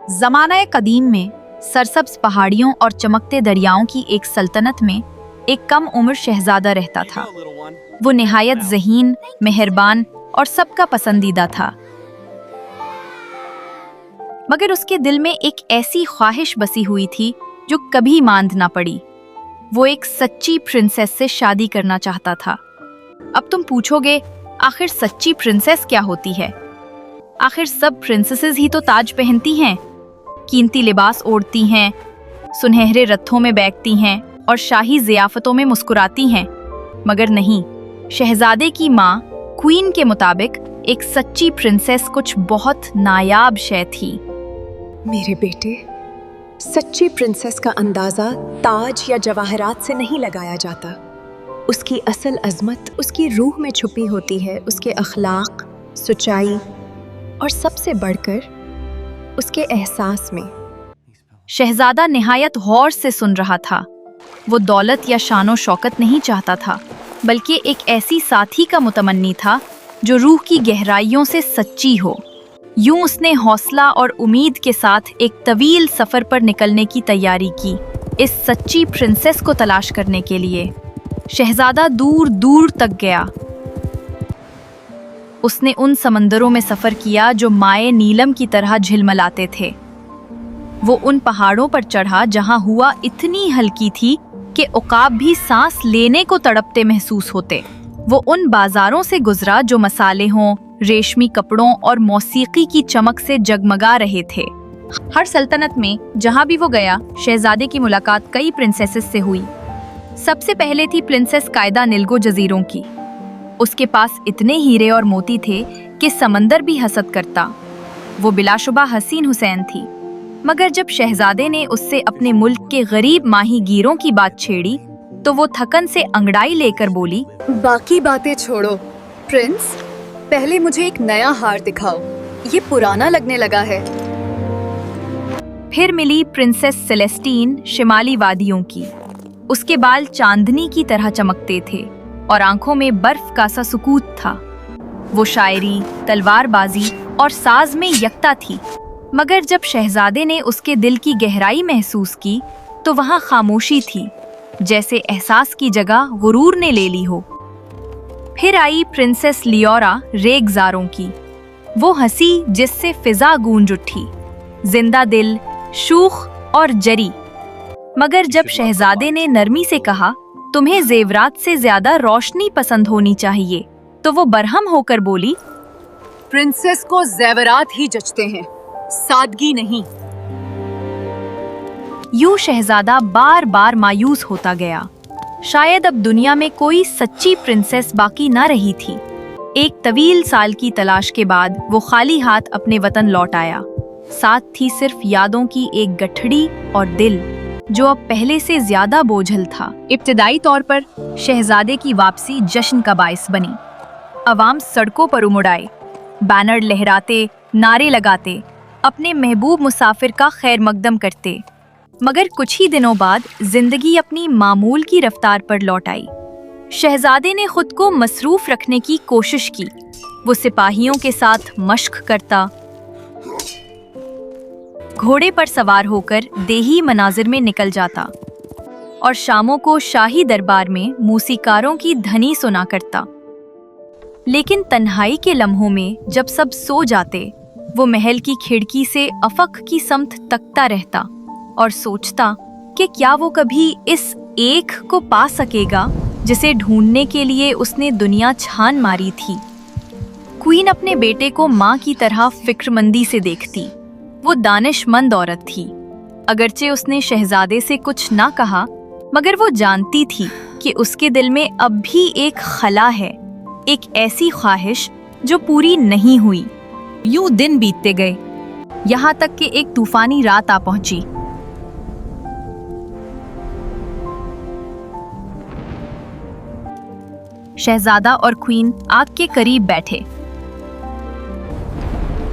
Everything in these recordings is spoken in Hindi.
ज़माना कदीम में सरसब्ज पहाड़ियों और चमकते दरियाओं की एक सल्तनत में एक कम उम्र शहजादा रहता था। वो निहायत ज़हीन, मेहरबान और सबका पसंदीदा था। मगर उसके दिल में एक ऐसी ख्वाहिश बसी हुई थी जो कभी मांद ना पड़ी। वो एक सच्ची प्रिंसेस से शादी करना चाहता था। अब तुम पूछोगे, आखिर सच्ची प्रिंसेस क्या होती है? आखिर सब प्रिंसेसेस ही तो ताज पहनती हैं, कीमती लिबास ओढ़ती हैं, सुनहरे रथों में बैठती हैं और शाही ज़ियाफ़तों में मुस्कुराती हैं। मगर नहीं, शहजादे की माँ क्वीन के मुताबिक एक सच्ची प्रिंसेस कुछ बहुत नायाब शय थी। मेरे बेटे, सच्ची प्रिंसेस का अंदाज़ा ताज या जवाहरात से नहीं लगाया जाता। उसकी असल अज़मत उसकी रूह में छुपी होती है, उसके अखलाक, सच्चाई और सबसे बढ़कर उसके एहसास में। शहजादा निहायत गौर से सुन रहा था। वो दौलत या शानो शौकत नहीं चाहता था, बल्कि एक ऐसी साथी का मुतमन्नी था जो रूह की गहराइयों से सच्ची हो। यूं उसने हौसला और उम्मीद के साथ एक तवील सफ़र पर निकलने की तैयारी की, इस सच्ची प्रिंसेस को तलाश करने के लिए। शहजादा दूर दूर तक गया। उसने उन समंदरों में सफ़र किया जो माए नीलम की तरह झिलमिलाते थे। वो उन पहाड़ों पर चढ़ा जहां हवा इतनी हल्की थी कि उकाब भी सांस लेने को तड़पते महसूस होते। वो उन बाजारों से गुजरा जो मसाले हों, रेशमी कपड़ों और मौसीकी की चमक से जगमगा रहे थे। हर सल्तनत में जहां भी वो गया, शहजादे की मुलाकात कई प्रिंसेसेस से हुई। सबसे पहले थी प्रिंसेस कायदा निल्गो जजीरों की। उसके पास इतने हीरे और मोती थे कि समंदर भी हसद करता। वो बिलाशुबा हसीन हुसैन थी। मगर जब शहजादे ने उससे अपने मुल्क के गरीब माही गिरों की बात छेड़ी तो वो थकन से अंगड़ाई लेकर बोली, बाकी बातें छोड़ो प्रिंस, पहले मुझे एक नया हार दिखाओ, ये पुराना लगने लगा है। फिर मिली प्रिंसेस सेलेस्टीन शिमाली वादियों की। उसके बाल चांदनी की तरह चमकते थे और आंखों में बर्फ का सा सुकूत था। वो शायरी, तलवारबाजी और साज में यकता थी। मगर जब शहजादे ने उसके दिल की गहराई महसूस की तो वहां खामोशी थी, जैसे एहसास की जगह गुरूर ने ले ली हो। फिर आई प्रिंसेस लियोरा रेगजारों की। वो हंसी जिससे फिजा गूंज उठी, जिंदा दिल, शूख और जरी। मगर जब शहजादे ने नरमी से कहा, तुम्हें जेवरात से ज्यादा रोशनी पसंद होनी चाहिए, तो वो बरहम होकर बोली, प्रिंसेस को जेवरात ही जचते हैं, सादगी नहीं। यूं शहजादा बार बार मायूस होता गया। शायद अब दुनिया में कोई सच्ची प्रिंसेस बाकी न रही थी। एक तवील साल की तलाश के बाद वो खाली हाथ अपने वतन लौट आया। साथ थी सिर्फ यादों की एक गठड़ी और दिल जो अब पहले से ज्यादा बोझल था। इब्तिदाई तौर पर शहजादे की वापसी जश्न का बाइस बनी। अवाम सड़कों पर उमड़ आए, बैनर लहराते, नारे लगाते, अपने महबूब मुसाफिर का खैर मकदम करते। मगर कुछ ही दिनों बाद जिंदगी अपनी मामूल की रफ्तार पर लौट आई। शहजादे ने खुद को मसरूफ रखने की कोशिश की। वो सिपाहियों के साथ मश्क करता, घोड़े पर सवार होकर देही मनाजिर में निकल जाता और शामों को शाही दरबार में मूसीकारों की धनी सुना करता। लेकिन तन्हाई के लम्हों में जब सब सो जाते, वो महल की खिड़की से अफक की समत तकता रहता और सोचता कि क्या वो कभी इस एक को पा सकेगा जिसे ढूंढने के लिए उसने दुनिया छान मारी थी। क्वीन अपने बेटे को माँ की तरह फिक्रमंदी से देखती। वो दानिशमंद औरत थी। अगरचे उसने शहजादे से कुछ ना कहा, मगर वो जानती थी कि उसके दिल में अब भी एक खला है, एक ऐसी ख्वाहिश जो पूरी नहीं हुई। यूं दिन बीतते गए, यहाँ तक कि एक तूफानी रात आ पहुंची। शहजादा और क्वीन आग के करीब बैठे।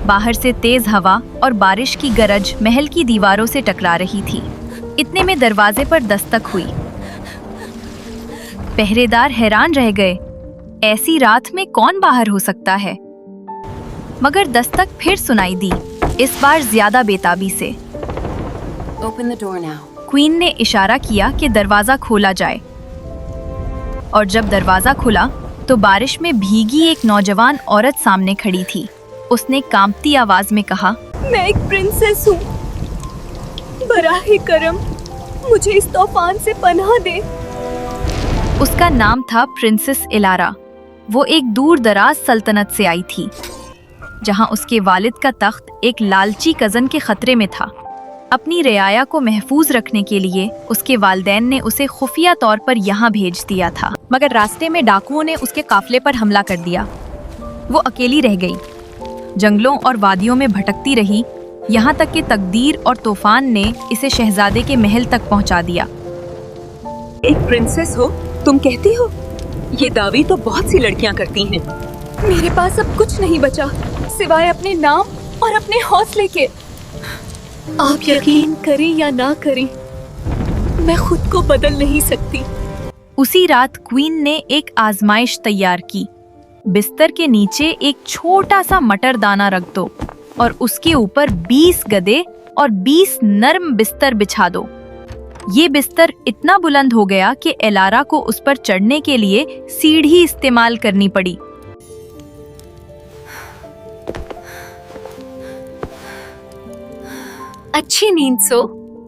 बाहर से तेज हवा और बारिश की गरज महल की दीवारों से टकरा रही थी। इतने में दरवाजे पर दस्तक हुई। पहरेदार हैरान रह गए, ऐसी रात में कौन बाहर हो सकता है? मगर दस्तक फिर सुनाई दी। इस बार ज्यादा बेताबी से। Open the door now. Queen ने इशारा किया कि दरवाजा खोला जाए, और जब दरवाजा खुला तो बारिश में भीगी एक नौजवान औरत सामने खड़ी थी। उसने कांपती आवाज में कहा, मैं एक प्रिंसेस हूँ, बराहे करम मुझे इस तूफान से पनाह दे। उसका नाम था प्रिंसेस इलारा। वो एक दूर दराज सल्तनत से आई थी, जहां उसके वालिद का तख्त एक लालची कजन के खतरे में था। अपनी रियाया को महफूज रखने के लिए उसके वालिदैन ने उसे खुफिया तौर पर यहाँ भेज दिया था, मगर रास्ते में डाकुओं ने उसके काफिले पर हमला कर दिया। वो अकेली रह गई, जंगलों और वादियों में भटकती रही, यहाँ तक कि तकदीर और तूफान ने इसे शहजादे के महल तक पहुँचा दिया। एक प्रिंसेस हो तुम कहती हो? ये दावी तो बहुत सी लड़कियां करती हैं। मेरे पास अब कुछ नहीं बचा सिवाय अपने नाम और अपने हौसले के। आप यकीन करें या ना करें, मैं खुद को बदल नहीं सकती। उसी रात क्वीन ने एक आजमाइश तैयार की। बिस्तर के नीचे एक छोटा सा मटर दाना रख दो और उसके ऊपर 20 गदे और 20 नर्म बिस्तर बिछा दो। ये बिस्तर इतना बुलंद हो गया कि एलारा को उस पर चढ़ने के लिए सीढ़ी इस्तेमाल करनी पड़ी। अच्छी नींद सो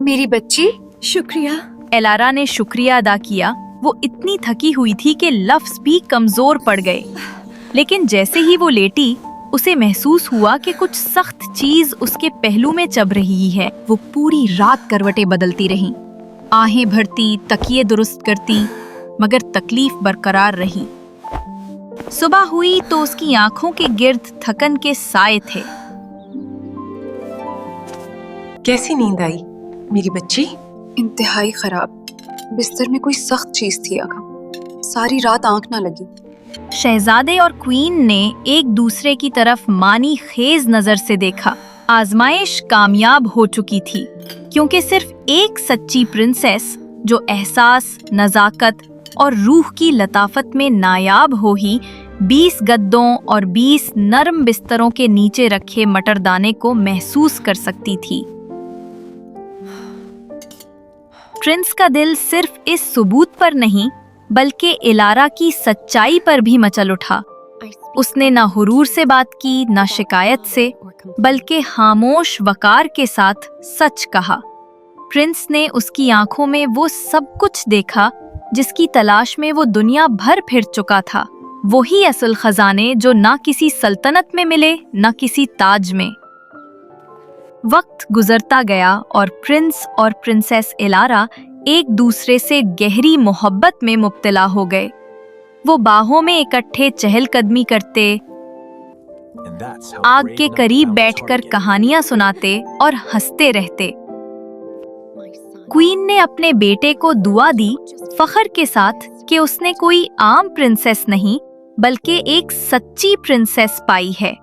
मेरी बच्ची। शुक्रिया। एलारा ने शुक्रिया अदा किया। वो इतनी थकी हुई थी कि लफ्ज भी कमजोर पड़ गए, लेकिन जैसे ही वो लेटी उसे महसूस हुआ कि कुछ सख्त चीज उसके पहलू में चब रही है। वो पूरी रात करवटें बदलती रही, आहें भरती, तकिए दुरुस्त करती, मगर तकलीफ बरकरार रही। सुबह हुई तो उसकी आंखों के गिर्द थकन के साए थे। कैसी नींद आई मेरी बच्ची? इंतहाई खराब। बिस्तर में कोई सख्त चीज थी आगा, सारी रात आंख ना लगी। शहजादे और क्वीन ने एक दूसरे की तरफ मानी खेज नजर से देखा। आजमाइश कामयाब हो चुकी थी, क्योंकि सिर्फ एक सच्ची प्रिंसेस जो एहसास, नजाकत और रूह की लताफत में नायाब हो ही 20 गद्दों और 20 नरम बिस्तरों के नीचे रखे मटरदाने को महसूस कर सकती थी। प्रिंस का दिल सिर्फ इस सबूत पर नहीं बल्कि इलारा की सच्चाई पर भी मचल उठा। उसने न हुरूर से बात की, न शिकायत से, बल्कि खामोश वकार के साथ सच कहा। प्रिंस ने उसकी आंखों में वो सब कुछ देखा जिसकी तलाश में वो दुनिया भर फिर चुका था। वही असल खजाने जो ना किसी सल्तनत में मिले, न किसी ताज में। वक्त गुजरता गया और प्रिंस और प्रिंसेस इलारा एक दूसरे से गहरी मोहब्बत में मुब्तला हो गए। वो बाहों में इकट्ठे चहलकदमी करते, आग के करीब बैठकर कहानियां सुनाते और हंसते रहते। क्वीन ने अपने बेटे को दुआ दी, फख्र के साथ कि उसने कोई आम प्रिंसेस नहीं बल्कि एक सच्ची प्रिंसेस पाई है।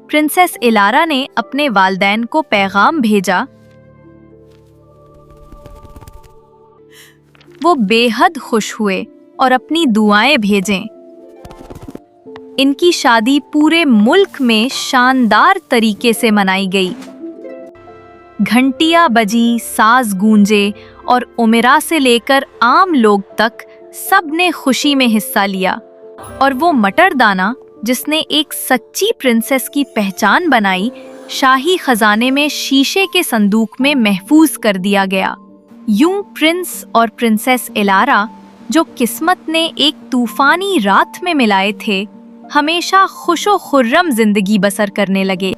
प्रिंसेस इलारा ने अपने वालिदैन को पैगाम भेजा। वो बेहद खुश हुए और अपनी दुआएं भेजें। इनकी शादी पूरे मुल्क में शानदार तरीके से मनाई गई। घंटियां बजी, साज गूंजे और उमरा से लेकर आम लोग तक सब ने खुशी में हिस्सा लिया। और वो मटरदाना जिसने एक सच्ची प्रिंसेस की पहचान बनाई, शाही खजाने में शीशे के संदूक में महफूज कर दिया गया। यूं प्रिंस और प्रिंसेस इलारा, जो किस्मत ने एक तूफानी रात में मिलाए थे, हमेशा खुशो खुर्रम जिंदगी बसर करने लगे।